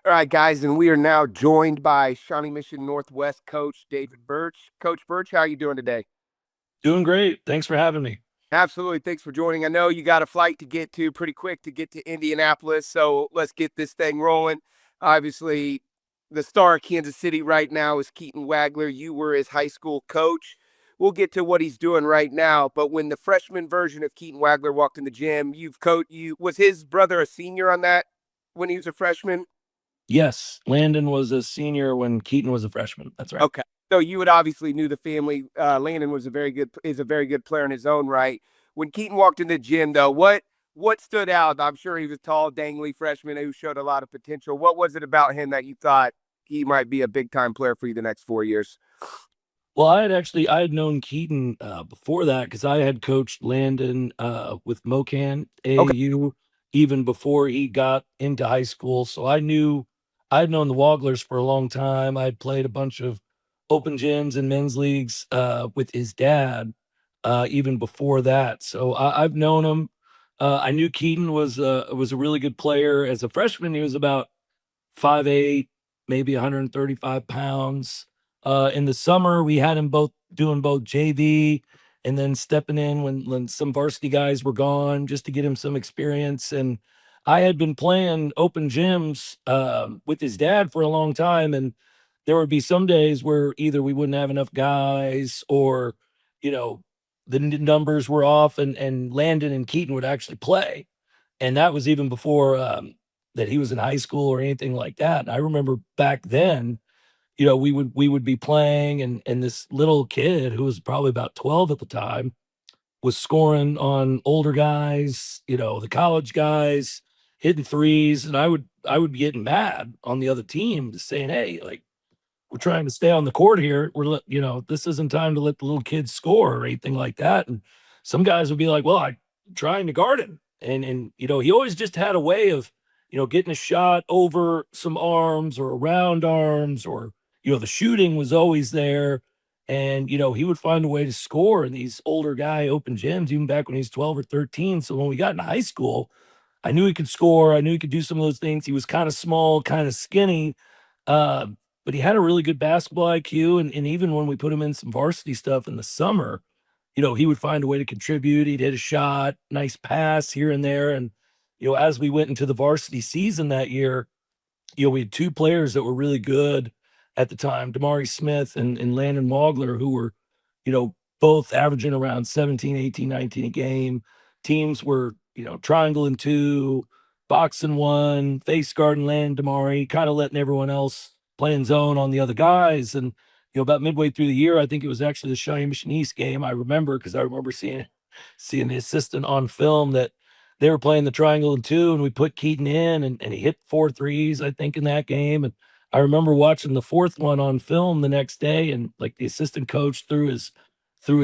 All right, guys, and we are now joined by Shawnee Mission Northwest coach David Birch. Coach Birch, how are you doing today? Doing great. Thanks for having me. Absolutely. Thanks for joining. I know you got a flight to get to pretty quick to get to Indianapolis, so let's get this thing rolling. Obviously, the star of Kansas City right now is Keaton Wagler. You were his high school coach. We'll get to what he's doing right now, but when the freshman version of Keaton Wagler walked in the gym, you've coached you was his brother a senior on that when he was a freshman? Yes, Landon was a senior when Keaton was a freshman. That's right. Okay. So you would obviously knew the family. Landon was a very good player in his own right. When Keaton walked in the gym, though, what stood out? I'm sure he was tall, dangly freshman who showed a lot of potential. What was it about him that you thought he might be a big time player for you the next 4 years? Well, I had known Keaton before that because I had coached Landon with Mocan Okay. AAU even before he got into high school. So I'd known the Woglers for a long time. I'd played a bunch of open gyms and men's leagues with his dad even before that. So I've known him. I knew Keaton was a really good player as a freshman. He was about 5'8", maybe 135 pounds. In the summer, we had him doing both JV and then stepping in when some varsity guys were gone just to get him some experience. And I had been playing open gyms with his dad for a long time, and there would be some days where either we wouldn't have enough guys or, you know, the numbers were off, and Landon and Keaton would actually play, and that was even before that he was in high school or anything like that. And I remember back then, we would be playing, and this little kid who was probably about 12 at the time was scoring on older guys, the college guys, hitting threes, and I would be getting mad on the other team, just saying, "Hey, like, we're trying to stay on the court here. This isn't time to let the little kids score or anything like that." And some guys would be like, "Well, I'm trying to guard him." And he always just had a way of, getting a shot over some arms or around arms, or, the shooting was always there. And, he would find a way to score in these older guy open gyms, even back when he was 12 or 13. So when we got in high school, I knew he could score. I knew he could do some of those things. He was kind of small, kind of skinny. Uh, but he had a really good basketball IQ, and even when we put him in some varsity stuff in the summer, he would find a way to contribute. He'd hit a shot, nice pass here and there. And, as we went into the varsity season that year, we had two players that were really good at the time, Damari Smith and Landon Wagler, who were, both averaging around 17, 18, 19 a game. Teams were, triangle and two, box and one, face guard and Landon Damari, kind of letting everyone else playing zone on the other guys. And, about midway through the year, I think it was actually the Shawnee Mission East game. I remember because I remember seeing the assistant on film that they were playing the triangle and two, and we put Keaton in, and he hit 4 threes, I think, in that game. And I remember watching the fourth one on film the next day, and like the assistant coach threw his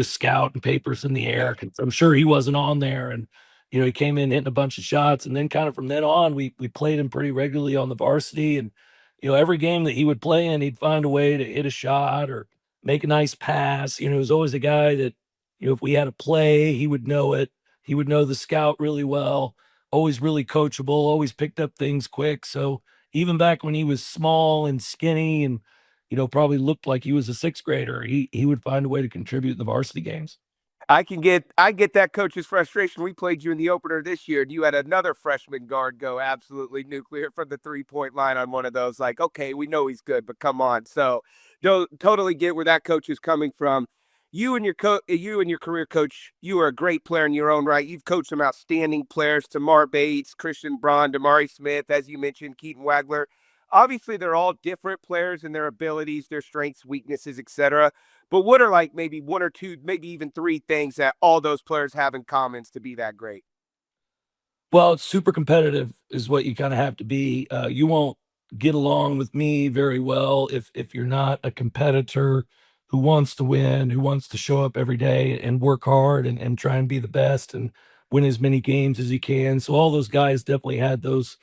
scout and papers in the air 'cause I'm sure he wasn't on there. And he came in hitting a bunch of shots, and then kind of from then on, we played him pretty regularly on the varsity. And every game that he would play in, he'd find a way to hit a shot or make a nice pass. He was always a guy that, if we had a play, he would know it. He would know the scout really well, always really coachable, always picked up things quick. So even back when he was small and skinny and, probably looked like he was a sixth grader, he would find a way to contribute in the varsity games. I get that coach's frustration. We played you in the opener this year, and you had another freshman guard go absolutely nuclear from the 3 point line on one of those. Like, okay, we know he's good, but come on. So, don't totally get where that coach is coming from. You and your career coach, you are a great player in your own right. You've coached some outstanding players: Tamar Bates, Christian Braun, Damari Smith, as you mentioned, Keaton Wagler. Obviously, they're all different players in their abilities, their strengths, weaknesses, etc. But what are like maybe one or two, maybe even three things that all those players have in common to be that great? Well, it's super competitive is what you kind of have to be. You won't get along with me very well if you're not a competitor who wants to win, who wants to show up every day and work hard and try and be the best and win as many games as you can. So all those guys definitely had those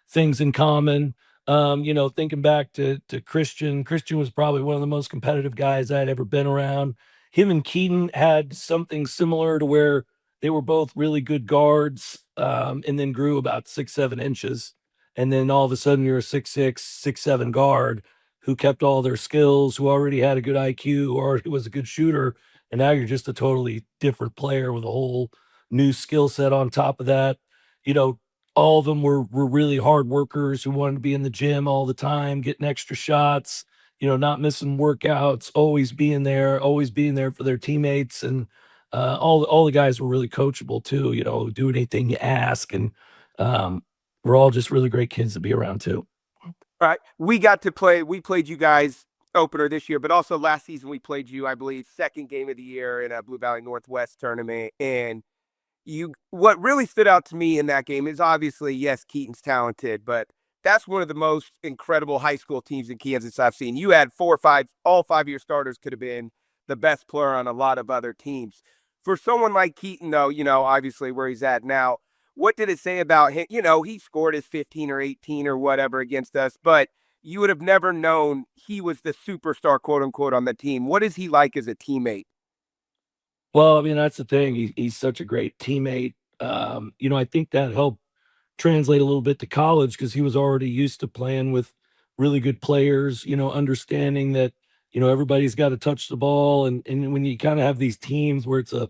things in common. Thinking back to Christian was probably one of the most competitive guys I had ever been around. Him and Keaton had something similar to where they were both really good guards, and then grew about 6, 7 inches. and then all of a sudden you're a 6'6", 6'7" guard who kept all their skills, who already had a good IQ, or who was a good shooter, and now you're just a totally different player with a whole new skill set on top of that. You know, all of them were really hard workers who wanted to be in the gym all the time, getting extra shots, not missing workouts, always being there for their teammates, and all the guys were really coachable too. Do anything you ask, and we're all just really great kids to be around too. Right. We played you guys opener this year, but also last season we played you, I believe, second game of the year in a Blue Valley Northwest tournament. And what really stood out to me in that game is obviously, yes, Keaton's talented, but that's one of the most incredible high school teams in Kansas I've seen. You had 4 or 5, all 5 of your starters could have been the best player on a lot of other teams. For someone like Keaton, though, obviously where he's at now, what did it say about him? He scored his 15 or 18 or whatever against us, but you would have never known he was the superstar, quote unquote, on the team. What is he like as a teammate? Well, I mean, that's the thing. He's such a great teammate. I think that helped translate a little bit to college because he was already used to playing with really good players, understanding that, everybody's got to touch the ball. And when you kind of have these teams where it's a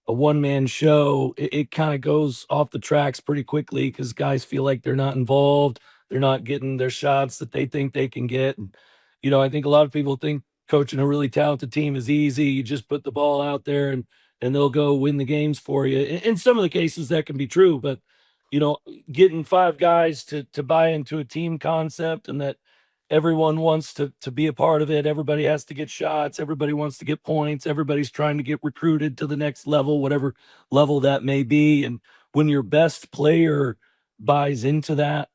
one man show, it kind of goes off the tracks pretty quickly because guys feel like they're not involved. They're not getting their shots that they think they can get. And, I think a lot of people think coaching a really talented team is easy. You just put the ball out there and they'll go win the games for you. In some of the cases that can be true, but you know, getting 5 guys to buy into a team concept and that everyone wants to be a part of it. Everybody has to get shots. Everybody wants to get points. Everybody's trying to get recruited to the next level, whatever level that may be. And when your best player buys into that,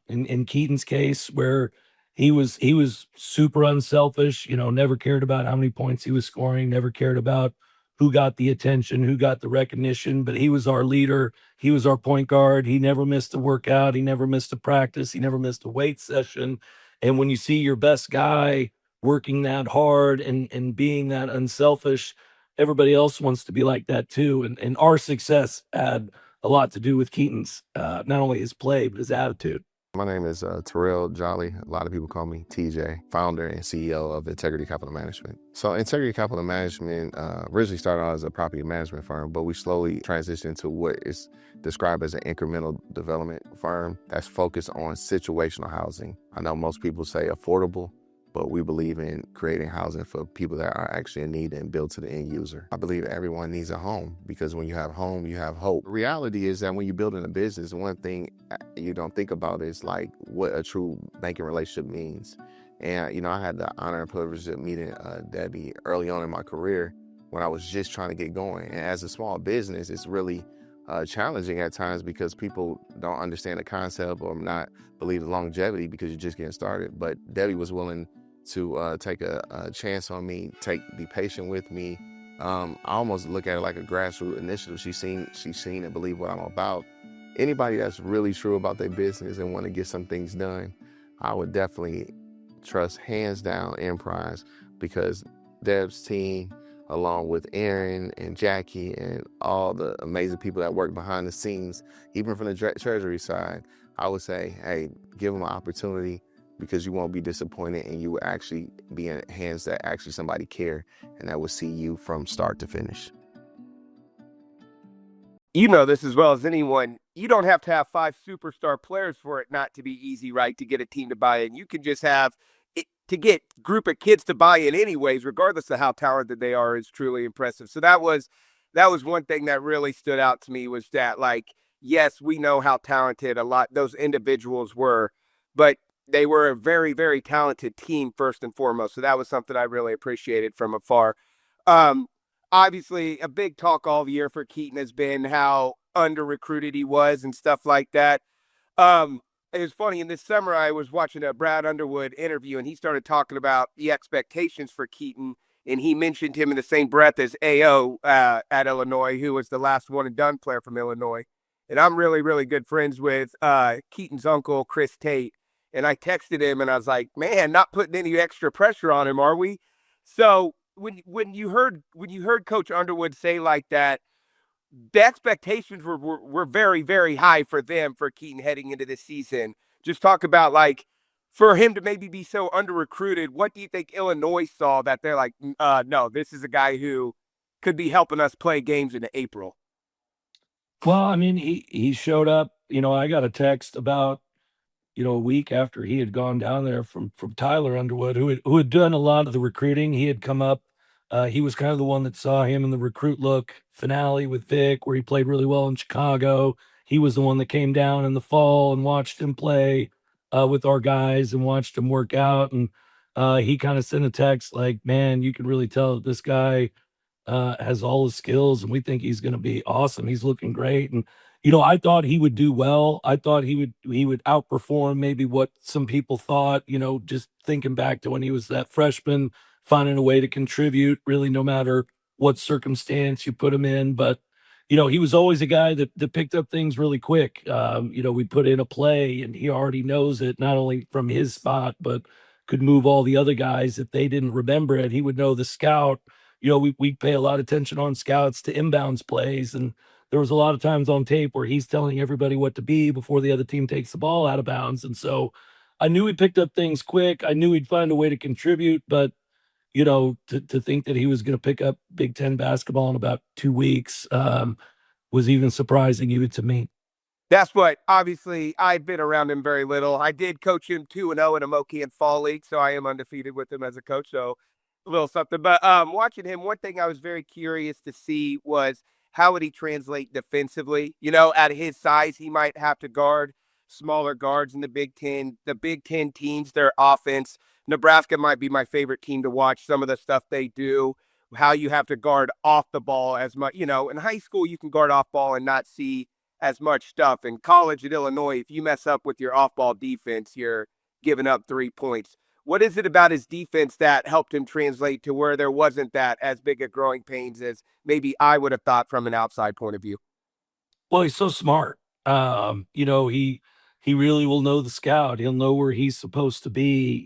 in Keaton's case, where he was super unselfish, never cared about how many points he was scoring, never cared about who got the attention, who got the recognition, but he was our leader. He was our point guard. He never missed a workout. He never missed a practice. He never missed a weight session. And when you see your best guy working that hard and being that unselfish, everybody else wants to be like that too. And our success had a lot to do with Keaton's, not only his play, but his attitude. My name is Terrell Jolly. A lot of people call me TJ, founder and CEO of Integrity Capital Management. So Integrity Capital Management originally started out as a property management firm, but we slowly transitioned to what is described as an incremental development firm that's focused on situational housing. I know most people say affordable, but we believe in creating housing for people that are actually in need and built to the end user. I believe everyone needs a home because when you have home, you have hope. The reality is that when you're building a business, one thing you don't think about is like what a true banking relationship means. And, I had the honor and privilege of meeting Debbie early on in my career when I was just trying to get going. And as a small business, it's really challenging at times because people don't understand the concept or not believe the longevity because you're just getting started. But Debbie was willing to take a chance on me, be patient with me. I almost look at it like a grassroots initiative. She's seen and believe what I'm about. Anybody that's really true about their business and want to get some things done, I would definitely trust hands down Emprise because Deb's team, along with Aaron and Jackie and all the amazing people that work behind the scenes, even from the treasury side, I would say, hey, give them an opportunity because you won't be disappointed and you will actually be in hands that actually somebody care and that will see you from start to finish. You know this as well as anyone. You don't have to have 5 superstar players for it not to be easy, right? To get a team to buy in. You can just have it to get group of kids to buy in anyways, regardless of how talented they are, is truly impressive. So that was one thing that really stood out to me was that, like, yes, we know how talented a lot those individuals were, but they were a very, very talented team first and foremost. So that was something I really appreciated from afar. Um, Obviously, a big talk all year for Keaton has been how under recruited he was and stuff like that. Um, it was funny in this summer I was watching a Brad Underwood interview and he started talking about the expectations for Keaton and he mentioned him in the same breath as AO at Illinois, who was the last one and done player from Illinois. And I'm really, really good friends with Keaton's uncle, Chris Tate. And I texted him and I was like, man, not putting any extra pressure on him, are we? So when you heard Coach Underwood say like that, the expectations were very, very high for them for Keaton heading into this season. Just talk about like for him to maybe be so under recruited. What do you think Illinois saw that they're like, no, this is a guy who could be helping us play games in April? Well, I mean, he showed up. I got a text about a week after he had gone down there from Tyler Underwood, who had done a lot of the recruiting. He had come up. He was kind of the one that saw him in the recruit look finale with Vic, where he played really well in Chicago. He was the one that came down in the fall and watched him play with our guys and watched him work out. And he kind of sent a text like, "Man, you can really tell that this guy has all the skills, and we think he's going to be awesome. He's looking great." And I thought he would do well. I thought he would outperform maybe what some people thought. Just thinking back to when he was that freshman, finding a way to contribute, really, no matter what circumstance you put him in. But he was always a guy that picked up things really quick. We put in a play, and he already knows it, not only from his spot, but could move all the other guys if they didn't remember it. He would know the scout. We pay a lot of attention on scouts to inbounds plays, and there was a lot of times on tape where he's telling everybody what to be before the other team takes the ball out of bounds. And so I knew he picked up things quick. I knew he'd find a way to contribute, but to think that he was going to pick up Big Ten basketball in about 2 weeks was even surprising even to me. That's what obviously I've been around him very little. I did coach him 2-0 in a Moki and Fall League, so I am undefeated with him as a coach. So a little something. But watching him, one thing I was very curious to see was how would he translate defensively? At his size, he might have to guard smaller guards in the Big Ten. The Big Ten teams, their offense. Nebraska might be my favorite team to watch. Some of the stuff they do, how you have to guard off the ball as much. In high school, you can guard off ball and not see as much stuff. In college at Illinois, if you mess up with your off ball defense, you're giving up 3 points. What is it about his defense that helped him translate to where there wasn't that as big a growing pains as maybe I would have thought from an outside point of view? Well, he's so smart. He really will know the scout. He'll know where he's supposed to be.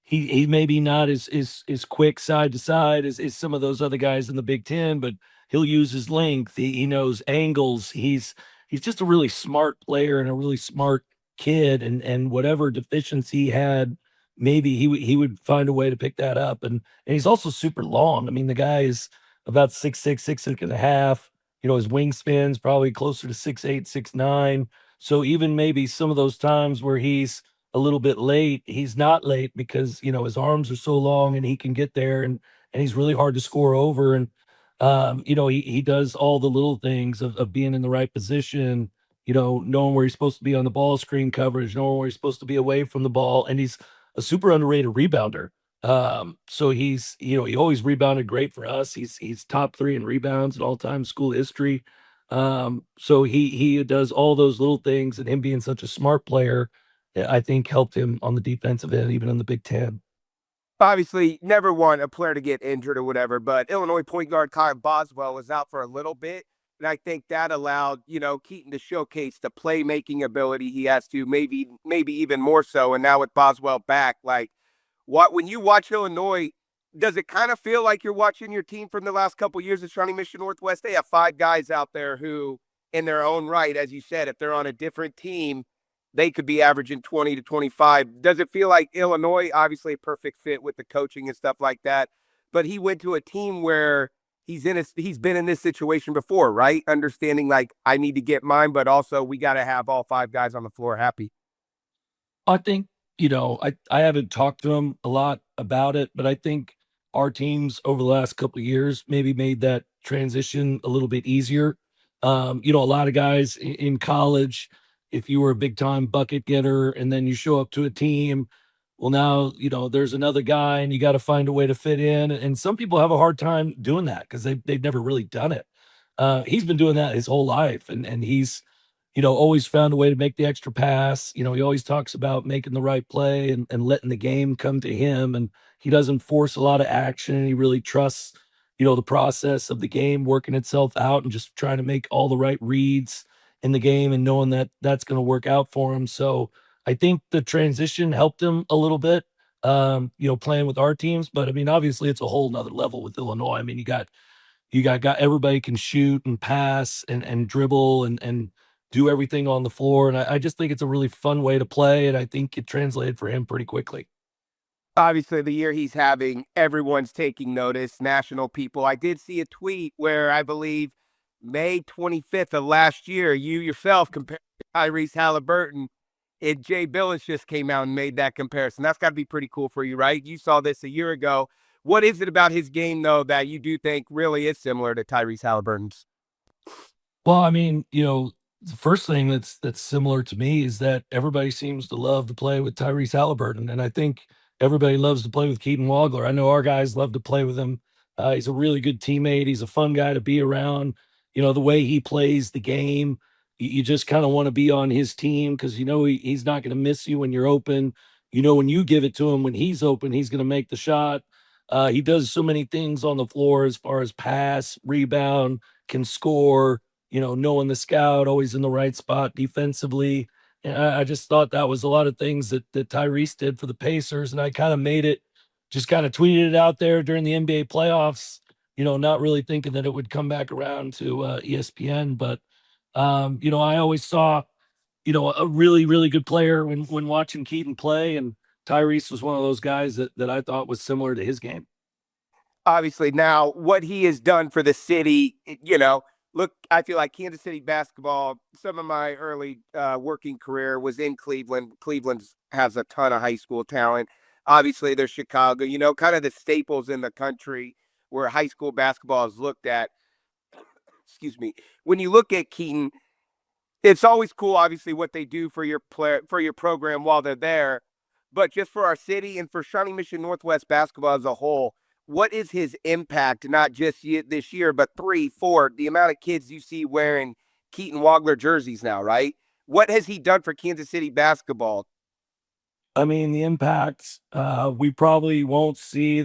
He maybe not as quick side to side as some of those other guys in the Big Ten, but he'll use his length. He knows angles. He's just a really smart player and a really smart kid. And whatever deficiency he had, maybe he would find a way to pick that up. And he's also super long. I mean, the guy is about 6'6", 6'6.5". His wingspan's probably closer to 6'8", 6'9". So even maybe some of those times where he's a little bit late, he's not late because, his arms are so long and he can get there, and he's really hard to score over. And he does all the little things of being in the right position, knowing where he's supposed to be on the ball screen coverage, knowing where he's supposed to be away from the ball, and he's a super underrated rebounder. So he always rebounded great for us. He's top 3 in rebounds in all-time school history. So he does all those little things, and him being such a smart player, I think helped him on the defensive end, even in the Big Ten. Obviously, never want a player to get injured or whatever, but Illinois point guard Kyle Boswell was out for a little bit. And I think that allowed, Keaton to showcase the playmaking ability he has to, maybe even more so. And now with Boswell back, like when you watch Illinois, does it kind of feel like you're watching your team from the last couple of years at Shawnee Mission Northwest? They have 5 guys out there who, in their own right, as you said, if they're on a different team, they could be averaging 20 to 25. Does it feel like Illinois, obviously a perfect fit with the coaching and stuff like that, but he went to a team where he's been in this situation before, right? Understanding like I need to get mine, but also we got to have all 5 guys on the floor happy. I think, I haven't talked to him a lot about it, but I think our teams over the last couple of years maybe made that transition a little bit easier. A lot of guys in college, if you were a big time bucket getter and then you show up to a team, well, now, there's another guy and you got to find a way to fit in. And some people have a hard time doing that because they've never really done it. He's been doing that his whole life, and he's always found a way to make the extra pass. He always talks about making the right play and letting the game come to him. And he doesn't force a lot of action. He really trusts, the process of the game working itself out and just trying to make all the right reads in the game and knowing that that's going to work out for him. So I think the transition helped him a little bit, playing with our teams. But I mean, obviously it's a whole nother level with Illinois. I mean, you got You got everybody can shoot and pass and dribble and do everything on the floor. And I just think it's a really fun way to play. And I think it translated for him pretty quickly. Obviously, the year he's having, everyone's taking notice, national people. I did see a tweet where I believe May 25th of last year, you yourself compared to Tyrese Halliburton, and Jay Billis just came out and made that comparison. That's got to be pretty cool for you, right? You saw this a year ago. What is it about his game, though, that you do think really is similar to Tyrese Halliburton's? Well, I mean, the first thing that's similar to me is that everybody seems to love to play with Tyrese Halliburton, and I think everybody loves to play with Keaton Wagler. I know our guys love to play with him. He's a really good teammate. He's a fun guy to be around. The way he plays the game, you just kind of want to be on his team because he's not going to miss you when you're open. When you give it to him when he's open, he's going to make the shot. He does so many things on the floor as far as pass, rebound, can score, knowing the scout, always in the right spot defensively. And I just thought that was a lot of things that Tyrese did for the Pacers. And I kind of made it, just kind of tweeted it out there during the NBA playoffs, not really thinking that it would come back around to ESPN. But, I always saw, a really, really good player when watching Keaton play. And Tyrese was one of those guys that I thought was similar to his game. Obviously, now what he has done for the city, look, I feel like Kansas City basketball, some of my early working career was in Cleveland. Cleveland has a ton of high school talent. Obviously, there's Chicago, kind of the staples in the country where high school basketball is looked at. Excuse me. When you look at Keaton, it's always cool, obviously, what they do for your for your program while they're there. But just for our city and for Shawnee Mission Northwest basketball as a whole, what is his impact, not just this year, but 3, 4, the amount of kids you see wearing Keaton Wagler jerseys now, right? What has he done for Kansas City basketball? I mean, the impact, we probably won't see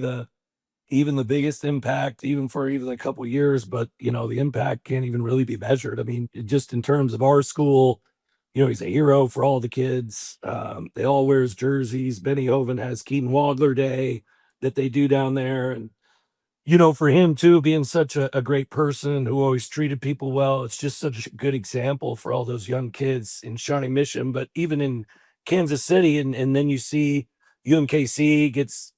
even the biggest impact even for even a couple years, but the impact can't even really be measured. I mean, just in terms of our school, he's a hero for all the kids. They all wear his jerseys. Benny Hoven has Keaton Wagler Day that they do down there. And for him too, being such a great person who always treated people well, it's just such a good example for all those young kids in Shawnee Mission, but even in Kansas City. And then you see UMKC gets,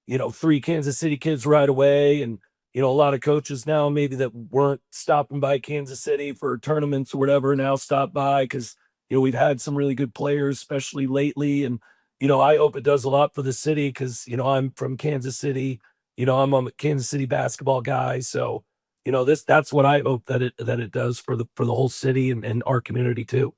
3 Kansas City kids right away. And, a lot of coaches now, maybe that weren't stopping by Kansas City for tournaments or whatever, now stop by because, we've had some really good players, especially lately. And, I hope it does a lot for the city because, I'm from Kansas City. I'm a Kansas City basketball guy. So, that's what I hope that it does for the whole city and our community too.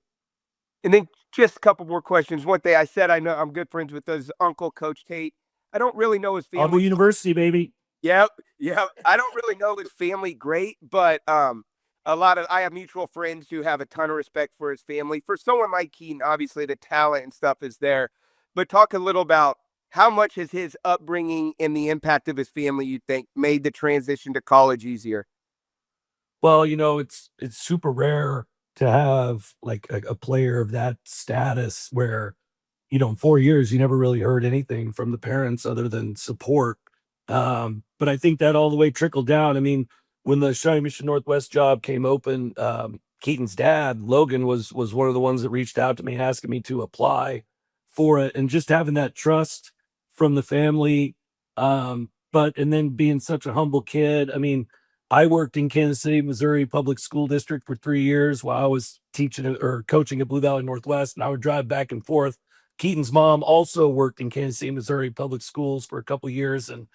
And then just a couple more questions. One thing I said, I know I'm good friends with his uncle, Coach Tate. I don't really know his Auburn family. University, baby. Yep, yep. I don't really know his family great, but I have mutual friends who have a ton of respect for his family. For someone like Keaton, obviously the talent and stuff is there. But talk a little about how much has his upbringing and the impact of his family, you think, made the transition to college easier? Well, it's super rare to have like a player of that status where, in 4 years, you never really heard anything from the parents other than support. But I think that all the way trickled down. I mean, when the Shawnee Mission Northwest job came open, Keaton's dad, Logan, was one of the ones that reached out to me asking me to apply for it, and just having that trust from the family. And then being such a humble kid. I mean, I worked in Kansas City, Missouri Public School District for 3 years while I was teaching or coaching at Blue Valley Northwest, and I would drive back and forth. Keaton's mom also worked in Kansas City, Missouri Public Schools for a couple years, and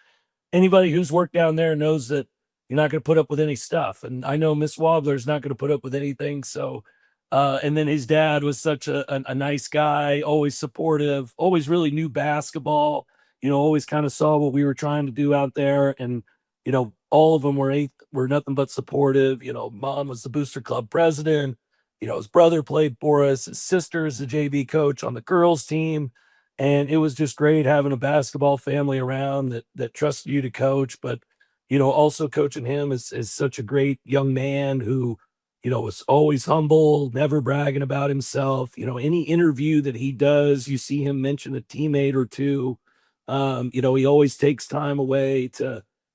anybody who's worked down there knows that you're not going to put up with any stuff. And I know Miss Wobbler's not going to put up with anything. So, and then his dad was such a nice guy, always supportive, always really knew basketball, always kind of saw what we were trying to do out there. And, all of them were nothing but supportive. Mom was the booster club president. His brother played for us. His sister is the JV coach on the girls team. And it was just great having a basketball family around that trusted you to coach, but also coaching him is such a great young man who, was always humble, never bragging about himself. Any interview that he does, you see him mention a teammate or two. He always takes time away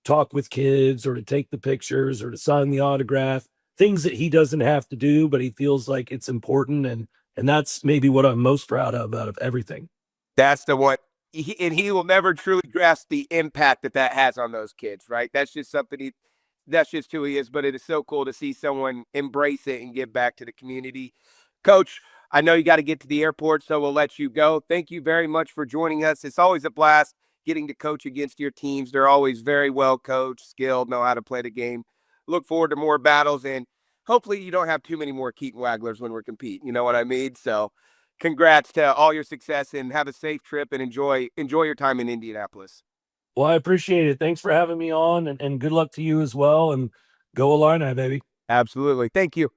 talk with kids or to take the pictures or to sign the autograph, things that he doesn't have to do, but he feels like it's important. And that's maybe what I'm most proud of out of everything. That's the one. And he will never truly grasp the impact that has on those kids, right? That's just something that's just who he is. But it is so cool to see someone embrace it and give back to the community. Coach, I know you got to get to the airport, so we'll let you go. Thank you very much for joining us. It's always a blast getting to coach against your teams. They're always very well coached, skilled, know how to play the game. Look forward to more battles, and hopefully you don't have too many more Keaton Waglers when we're competing. You know what I mean? So congrats to all your success, and have a safe trip, and enjoy your time in Indianapolis. Well, I appreciate it. Thanks for having me on, and good luck to you as well. And go Illini, baby. Absolutely. Thank you.